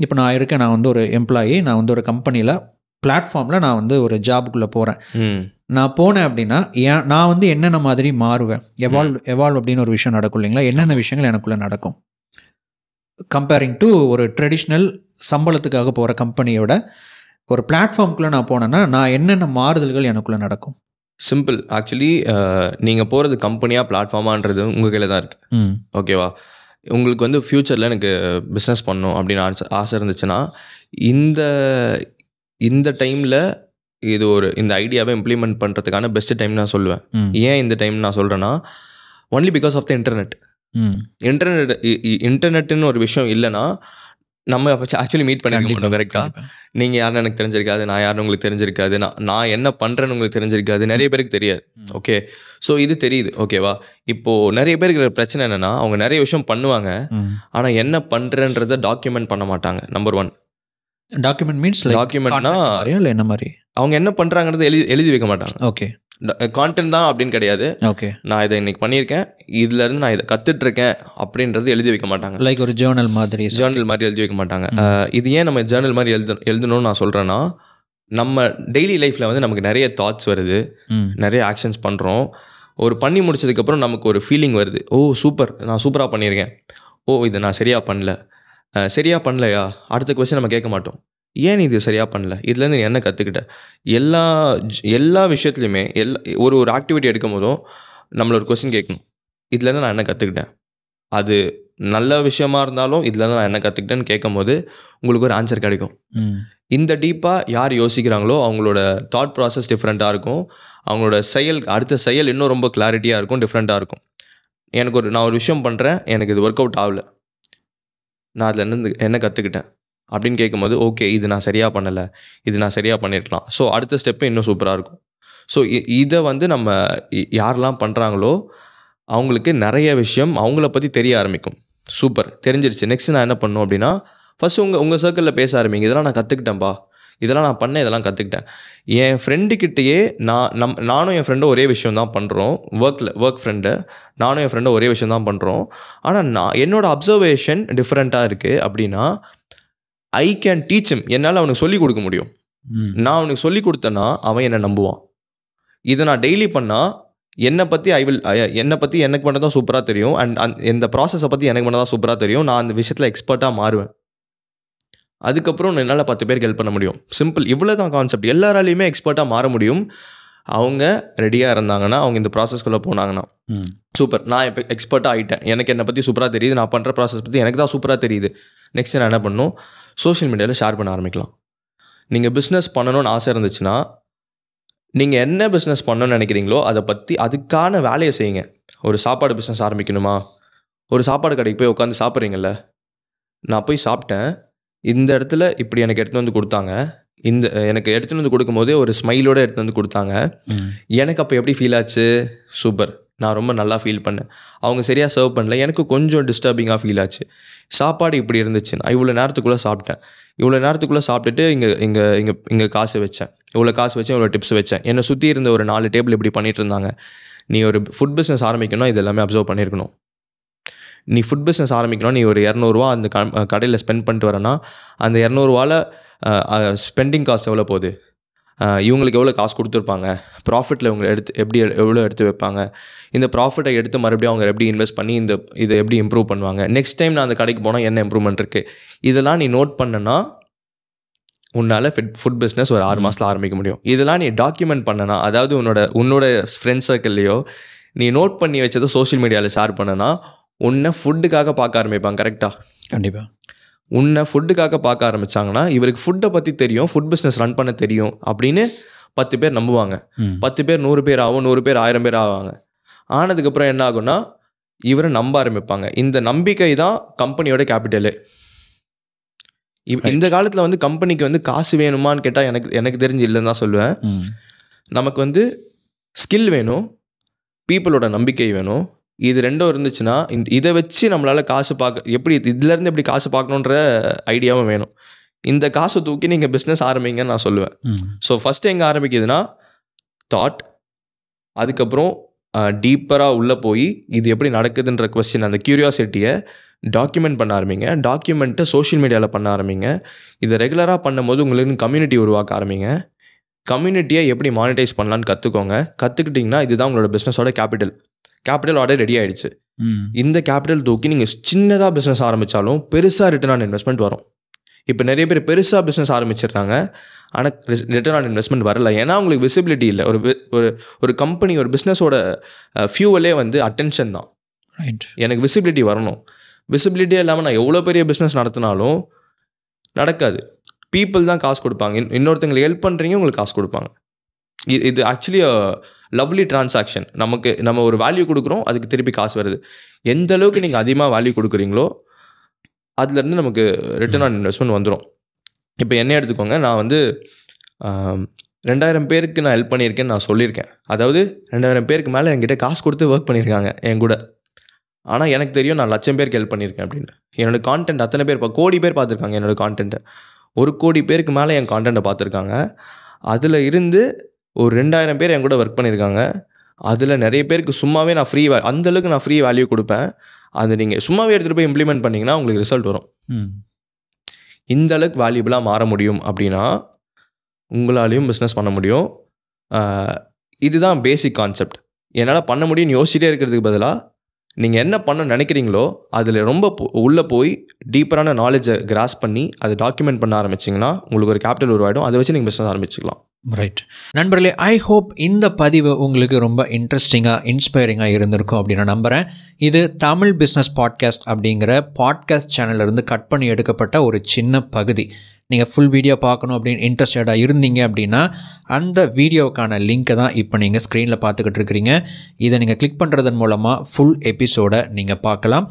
இப்போ நான் இருக்கேன், நான் வந்து ஒரு எம்ப்ளாயி, நான் வந்து ஒரு கம்பெனியில் பிளாட்ஃபார்மில் நான் வந்து ஒரு ஜாபுக்குள்ளே போகிறேன். நான் போனேன் அப்படின்னா நான் வந்து என்னென்ன மாதிரி மாறுவேன், எவால்வ் அப்படின்னு ஒரு விஷயம் நடக்கும் இல்லைங்களா? என்னென்ன விஷயங்கள் எனக்குள்ளே நடக்கும் கம்பேரிங் டு ஒரு ட்ரெடிஷ்னல் சம்பளத்துக்காக போகிற கம்பெனியோட ஒரு பிளாட்ஃபார்முக்குள்ளே நான் போனேன்னா நான் என்னென்ன மாறுதல்கள் எனக்குள்ளே நடக்கும்? சிம்பிள். ஆக்சுவலி நீங்கள் போகிறது கம்பெனியாக பிளாட்ஃபார்மான்றது உங்கள் கையில் தான் இருக்குது. ஓகேவா? உங்களுக்கு வந்து ஃப்யூச்சரில் எனக்கு பிஸ்னஸ் பண்ணணும் அப்படின்னு ஆசை இருந்துச்சுன்னா இந்த டைமில் இந்த ஐடியாவை இம்ப்ளிமெண்ட் பண்ணுறதுக்கான பெஸ்ட் டைம் நான் சொல்லுவேன். ஏன் இந்த டைம் நான் சொல்கிறேன்னா, ஒன்லி பிகாஸ் ஆஃப் த இன்டர்நெட்டுன்னு ஒரு விஷயம் இல்லைன்னா நம்ம ஆக்சுவலி மீட் பண்ணிக்க மாட்டோம். கரெக்டாக? நீங்கள் யாருன்னு எனக்கு தெரிஞ்சிருக்காது, நான் யாருன்னு உங்களுக்கு தெரிஞ்சிருக்காது, நான் என்ன பண்ணுறேன்னு உங்களுக்கு தெரிஞ்சிருக்காது, நிறைய பேருக்கு தெரியாது. ஓகே, ஸோ இது தெரியுது. ஓகேவா? இப்போது நிறைய பேருக்கு பிரச்சனை என்னென்னா, அவங்க நிறைய விஷயம் பண்ணுவாங்க, ஆனால் என்ன பண்ணுறன்றதை டாக்குமெண்ட் பண்ண மாட்டாங்க. நம்பர் 1 டாக்குமெண்ட் மீன்ஸ் டாக்குமெண்ட்னா என்ன மாதிரி அவங்க என்ன பண்ணுறாங்கிறது எழுதி வைக்க மாட்டாங்க. ஓகே, கான்டென்ட் தான் அப்படின்னு கிடையாது. ஓகே, நான் இதை இன்னைக்கு பண்ணியிருக்கேன், இதுலேருந்து நான் இதை கற்றுட்ருக்கேன் அப்படின்றது எழுதி வைக்க மாட்டாங்க. லைக் ஒரு ஜேர்னல் மாதிரி எழுதி வைக்க மாட்டாங்க. இது ஏன் நம்ம ஜேர்னல் மாதிரி எழுதணும்னு நான் சொல்கிறேன்னா, நம்ம டெய்லி லைஃப்பில் வந்து நமக்கு நிறைய தாட்ஸ் வருது, நிறைய ஆக்ஷன்ஸ் பண்ணுறோம். பண்ணி முடிச்சதுக்கப்புறம் நமக்கு ஒரு ஃபீலிங் வருது, ஓ சூப்பர், நான் சூப்பராக பண்ணியிருக்கேன், ஓ இதை நான் சரியாக பண்ணலையா? அடுத்த கொஸ்டின் நம்ம கேட்க மாட்டோம், ஏன் இது சரியாக பண்ணல, இதுலேருந்து நீ என்ன கற்றுக்கிட்ட? எல்லா விஷயத்துலையுமே ஒரு ஆக்டிவிட்டி எடுக்கும் போதும் நம்மள ஒரு கொஸ்டின் கேட்கணும், இதுலேருந்து நான் என்ன கற்றுக்கிட்டேன்? அது நல்ல விஷயமா இருந்தாலும் இதுலேருந்து நான் என்ன கற்றுக்கிட்டேன்னு கேட்கும் போது உங்களுக்கு ஒரு ஆன்சர் கிடைக்கும். இந்த டீப்பாக யார் யோசிக்கிறாங்களோ அவங்களோட தாட் ப்ராசஸ் டிஃப்ரெண்ட்டாக இருக்கும், அவங்களோட அடுத்த செயல் இன்னும் ரொம்ப கிளாரிட்டியாக இருக்கும், டிஃப்ரெண்ட்டாக இருக்கும். நான் ஒரு விஷயம் பண்ணுறேன், எனக்கு இது ஒர்க் அவுட் ஆகலை, நான் அதுலேருந்து என்ன கற்றுக்கிட்டேன் அப்படின்னு கேட்கும்போது, ஓகே இது நான் சரியாக பண்ணலை, இது நான் சரியாக பண்ணியிருக்கலாம், ஸோ அடுத்த ஸ்டெப்பு இன்னும் சூப்பராக இருக்கும். ஸோ இதை வந்து நம்ம யாரெல்லாம் பண்ணுறாங்களோ அவங்களுக்கு நிறைய விஷயம் அவங்கள பற்றி தெரிய ஆரம்பிக்கும். சூப்பர், தெரிஞ்சிருச்சு, நெக்ஸ்ட் நான் என்ன பண்ணணும் அப்படின்னா, ஃபஸ்ட்டு உங்கள் சர்க்கிளில் பேச ஆரம்பிங்க, இதெல்லாம் நான் கற்றுக்கிட்டேன்ப்பா, இதெல்லாம் நான் பண்ணேன், இதெல்லாம் கற்றுக்கிட்டேன். என் ஃப்ரெண்டுக்கிட்டேயே நானும் என் ஃப்ரெண்டும் ஒரே விஷயம் தான் பண்ணுறோம், ஒர்க் ஃப்ரெண்டு, நானும் என் ஃப்ரெண்டும் ஒரே விஷயம் தான் பண்ணுறோம், ஆனால் என்னோடய அப்சர்வேஷன் டிஃப்ரெண்ட்டாக இருக்குது அப்படின்னா ஐ கேன் டீச் ஹிம், என்னால் அவனுக்கு சொல்லிக் கொடுக்க முடியும். நான் அவனுக்கு சொல்லிக் கொடுத்தேன்னா அவன் என்னை நம்புவான். இதை நான் டெய்லி பண்ணால் என்னை பற்றி எனக்கு மட்டும் தான் சூப்பராக தெரியும், அண்ட் இந்த ப்ராசஸை பற்றி எனக்கு மட்டும் தான் சூப்பராக தெரியும், நான் அந்த விஷயத்தில் எக்ஸ்பர்ட்டாக மாறுவேன். அதுக்கப்புறம் என்னால் 10 பேருக்கு ஹெல்ப் பண்ண முடியும். சிம்பிள், இவ்வளோ தான் கான்செப்ட். எல்லாராலையுமே எக்ஸ்பர்ட்டாக மாற முடியும், அவங்க ரெடியாக இருந்தாங்கன்னா, அவங்க இந்த ப்ராசஸ்குள்ளே போனாங்கன்னா. சூப்பர், நான் இப்போ எக்ஸ்பர்ட்டாக ஆகிட்டேன், எனக்கு என்னை பற்றி சூப்பராக தெரியுது, நான் பண்ணுற ப்ராசஸ் பற்றி எனக்கு தான் சூப்பராக தெரியுது. நெக்ஸ்ட் நான் என்ன பண்ணணும், சோஷியல் மீடியாவில் ஷேர் பண்ண ஆரம்பிக்கலாம். நீங்கள் பிஸ்னஸ் பண்ணணும்னு ஆசை இருந்துச்சுன்னா, நீங்கள் என்ன பிஸ்னஸ் பண்ணணும்னு நினைக்கிறீங்களோ அதை பற்றி அதுக்கான வேலையை செய்யுங்க. ஒரு சாப்பாடு பிஸ்னஸ் ஆரம்பிக்கணுமா, ஒரு சாப்பாடு கடைக்கு போய் உட்காந்து சாப்பிட்றீங்கல்ல, நான் போய் சாப்பிட்டேன், இந்த இடத்துல இப்படி எனக்கு எடுத்துகிட்டு வந்து கொடுத்தாங்க, எனக்கு எடுத்துகிட்டு வந்து கொடுக்கும்போதே ஒரு ஸ்மைலோடு எடுத்துகிட்டு வந்து கொடுத்தாங்க, எனக்கு அப்போ எப்படி ஃபீல் ஆச்சு? சூப்பர், நான் ரொம்ப நல்லா ஃபீல் பண்ணேன். அவங்க சரியாக சர்வ் பண்ணல, எனக்கு கொஞ்சம் டிஸ்டர்பிங்காக ஃபீல் ஆச்சு. சாப்பாடு இப்படி இருந்துச்சு, நான் இவ்வளோ நேரத்துக்குள்ளே சாப்பிட்டேன், இவ்வளோ நேரத்துக்குள்ளே சாப்பிட்டுட்டு இங்கே காசு வச்சேன், இவ்வளோ டிப்ஸ் வச்சேன், என்னை சுற்றி இருந்த ஒரு 4 டேபிள் இப்படி பண்ணிகிட்டு இருந்தாங்க. நீ ஒரு ஃபுட் பிஸ்னஸ் ஆரம்பிக்கணும், இது எல்லாமே அப்சர்வ் பண்ணியிருக்கணும். நீ ஃபுட் பிஸ்னஸ் ஆரம்பிக்கணும், நீ ஒரு 200 ரூபா அந்த கடையில் ஸ்பெண்ட் பண்ணிட்டு வரேன்னா, அந்த 200 ரூபாவில் ஸ்பெண்டிங் காசு எவ்வளோ போகுது, இவங்களுக்கு எவ்வளோ காசு கொடுத்துருப்பாங்க, ப்ராஃபிட்டில் இவங்க எவ்வளோ எடுத்து வைப்பாங்க, இந்த ப்ராஃபிட்டை எடுத்து மறுபடியும் அவங்க எப்படி இன்வெஸ்ட் பண்ணி இதை எப்படி இம்ப்ரூவ் பண்ணுவாங்க, நெக்ஸ்ட் டைம் நான் அந்த கடைக்கு போனால் என்ன இம்ப்ரூவ்மெண்ட் இருக்குது, இதெல்லாம் நீ நோட் பண்ணனா உன்னால் ஃபுட் பிஸ்னஸ் ஒரு 6 மாதத்தில் ஆரம்பிக்க முடியும். இதெல்லாம் நீ டாக்குமெண்ட் பண்ணனா, அதாவது உன்னோட ஃப்ரெண்ட்ஸ் சர்க்கிள்லையோ நீ நோட் பண்ணி வச்சதை சோஷியல் மீடியாவில் ஷேர் பண்ணனா, உன்னை ஃபுட்டுக்காக பார்க்க ஆரம்பிப்பாங்க. கரெக்டாக? கண்டிப்பாக. உன்னை ஃபுட்டுக்காக பார்க்க ஆரம்பித்தாங்கன்னா, இவருக்கு ஃபுட்டை பற்றி தெரியும், ஃபுட் பிஸ்னஸ் ரன் பண்ண தெரியும் அப்படின்னு 10 பேர் நம்புவாங்க. 10 பேர் 100 பேர் ஆகும், 100 பேர் 1000 பேர் ஆவாங்க. ஆனதுக்கப்புறம் என்ன ஆகும்னா, இவரை நம்ப ஆரம்பிப்பாங்க. இந்த நம்பிக்கை தான் கம்பெனியோட கேபிட்டலு. இந்த காலத்தில் வந்து கம்பெனிக்கு வந்து காசு வேணுமான்னு கேட்டால் எனக்கு தெரிஞ்சு இல்லைன்னு தான் சொல்லுவேன். நமக்கு ஸ்கில் வேணும், பீப்புளோட நம்பிக்கை வேணும். இது ரெண்டும் இருந்துச்சுன்னா இதை வச்சு நம்மளால் காசு இதுலேருந்து எப்படி காசு பார்க்கணுன்ற ஐடியாவும் வேணும். இந்த காசை தூக்கி நீங்கள் பிஸ்னஸ் ஆரம்பிங்கன்னு நான் சொல்லுவேன். ஸோ ஃபஸ்ட்டு எங்கே ஆரம்பிக்குதுன்னா தாட், அதுக்கப்புறம் டீப்பராக உள்ளே போய் இது எப்படி நடக்குதுன்ற கொஸ்டின், அந்த க்யூரியாசிட்டியை டாக்குமெண்ட் பண்ண ஆரம்பிங்க. டாக்குமெண்ட்டை சோஷியல் மீடியாவில் பண்ண ஆரம்பிங்க. இதை ரெகுலராக பண்ணும்போது உங்களுக்கு கம்யூனிட்டி உருவாக்க ஆரம்பிங்க. கம்யூனிட்டியை எப்படி மானிட்டைஸ் பண்ணலான்னு கற்றுக்கோங்க. கற்றுக்கிட்டிங்கன்னா இதுதான் உங்களோட பிஸ்னஸோட கேபிட்டல் ஆர்டர் ரெடி ஆகிடுச்சு. இந்த கேபிட்டல் தூக்கி நீங்கள் சின்னதாக பிஸ்னஸ் ஆரம்பித்தாலும் பெருசாக ரிட்டர்ன் ஆன் இன்வெஸ்ட்மெண்ட் வரும். இப்போ நிறைய பேர் பெருசாக பிஸ்னஸ் ஆரம்பிச்சிடுறாங்க, ஆனால் ரிட்டர்ன் ஆன் இன்வெஸ்ட்மெண்ட் வரல. ஏன்னா உங்களுக்கு விசிபிலிட்டி இல்லை. ஒரு கம்பெனி, ஒரு பிஸ்னஸோட ஃபியூவலே வந்து அட்டென்ஷன் தான். எனக்கு விசிபிலிட்டி வரணும். விசிபிலிட்டியே இல்லாமல் நான் எவ்வளோ பெரிய பிஸ்னஸ் நடத்தினாலும் நடக்காது. பீப்புள் தான் காசு கொடுப்பாங்க. இன்னொருத்தங்களுக்கு ஹெல்ப் பண்ணுறீங்க, உங்களுக்கு காசு கொடுப்பாங்க. இது ஆக்சுவலி லவ்லி டிரான்சாக்ஷன். நம்ம ஒரு வேல்யூ கொடுக்குறோம், அதுக்கு திருப்பி காசு வருது. எந்த அளவுக்கு நீங்கள் அதிகமாக வேல்யூ கொடுக்குறீங்களோ அதுலேருந்து நமக்கு ரிட்டர்ன் ஆன் இன்வெஸ்ட்மெண்ட் வந்துடும். இப்போ என்ன எடுத்துக்கோங்க, நான் வந்து 2000 பேருக்கு நான் ஹெல்ப் பண்ணியிருக்கேன்னு நான் சொல்லியிருக்கேன். அதாவது 2000 பேருக்கு மேலே என்கிட்ட காசு கொடுத்து ஒர்க் பண்ணியிருக்காங்க என் கூட. ஆனால் எனக்கு தெரியும் நான் 1,00,000 பேருக்கு ஹெல்ப் பண்ணியிருக்கேன் அப்படின்னு. என்னோடய கான்டென்ட் அத்தனை பேர், கோடி பேர் பார்த்துருக்காங்க என்னோடய கான்டென்ட்டை. 1 கோடி பேருக்கு மேலே என் கான்டென்ட்டை பார்த்துருக்காங்க. அதில் இருந்து ஒரு 2000 பேர் என் கூட ஒர்க் பண்ணியிருக்காங்க. அதில் நிறைய பேருக்கு சும்மாவே நான் அந்தளவுக்கு நான் ஃப்ரீ வேல்யூ கொடுப்பேன். அது நீங்கள் சும்மாவே எடுத்துகிட்டு போய் இம்ப்ளிமெண்ட் பண்ணிங்கன்னா உங்களுக்கு ரிசல்ட் வரும். இந்த அளவுக்கு வேல்யூபிளாக மாற முடியும் அப்படின்னா உங்களாலையும் பிஸ்னஸ் பண்ண முடியும். இதுதான் பேசிக் கான்செப்ட். என்னால் பண்ண முடியும்னு யோசிச்சிட்டே இருக்கிறதுக்கு பதிலாக நீங்கள் என்ன பண்ண நினைக்கிறீங்களோ அதில் ரொம்ப உள்ளே போய் டீப்பரான நாலேஜை கிராஸ் பண்ணி அதை டாக்குமெண்ட் பண்ண ஆரம்பிச்சிங்கன்னா உங்களுக்கு ஒரு கேபிட்டல் உருவாயிடும். அதை வச்சு நீங்கள் பிஸ்னஸ் ஆரம்பிச்சிக்கலாம். ரைட் நண்பர்களே, ஐ ஹோப் இந்த பதிவு உங்களுக்கு ரொம்ப இன்ட்ரெஸ்டிங்காக இன்ஸ்பைரிங்காக இருந்திருக்கும் அப்படின்னு நான் நம்புகிறேன். இது தமிழ் பிஸ்னஸ் பாட்காஸ்ட் அப்படிங்கிற பாட்காஸ்ட் சேனல்லேருந்து கட் பண்ணி எடுக்கப்பட்ட ஒரு சின்ன பகுதி. நீங்கள் ஃபுல் வீடியோ பார்க்கணும் அப்படின்னு இன்ட்ரெஸ்டடாக இருந்தீங்க அப்படின்னா அந்த வீடியோவுக்கான லிங்க்கை தான் இப்போ நீங்கள் ஸ்க்ரீனில் பார்த்துக்கிட்டு இருக்கிறீங்க. இதை நீங்கள் கிளிக் பண்ணுறதன் மூலமாக ஃபுல் எபிசோடை நீங்கள் பார்க்கலாம்.